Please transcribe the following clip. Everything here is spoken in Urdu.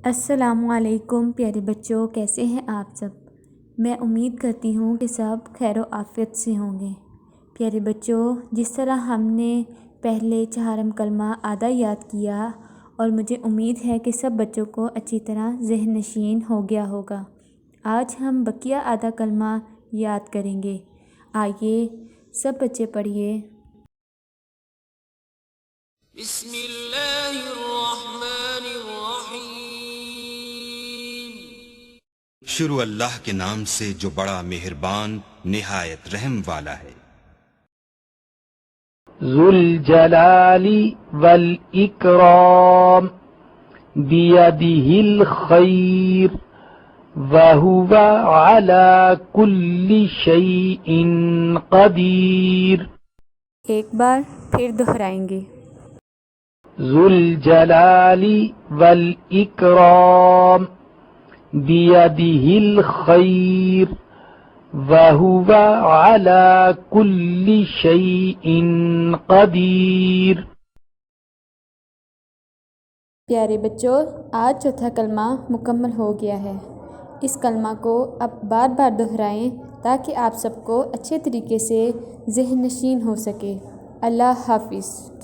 السلام علیکم پیارے بچوں، کیسے ہیں آپ سب؟ میں امید کرتی ہوں کہ سب خیر و عافیت سے ہوں گے۔ پیارے بچوں، جس طرح ہم نے پہلے چہارم کلمہ آدھا یاد کیا اور مجھے امید ہے کہ سب بچوں کو اچھی طرح ذہن نشین ہو گیا ہوگا، آج ہم بقیہ آدھا کلمہ یاد کریں گے۔ آئیے سب بچے پڑھیے۔ بسم اللہ الرحمن الرحیم۔ شروع اللہ کے نام سے جو بڑا مہربان نہایت رحم والا ہے۔ ذو الجلال والاکرام بیدہ الخیر وہو علی کل شیء قدیر۔ ایک بار پھر دہرائیں گے۔ ذو الجلال والاکرام بیدہ الخیر وہو علی کل شیء قدیر۔ پیارے بچوں، آج چوتھا کلمہ مکمل ہو گیا ہے۔ اس کلمہ کو اب بار بار دہرائیں تاکہ آپ سب کو اچھے طریقے سے ذہن نشین ہو سکے۔ اللہ حافظ۔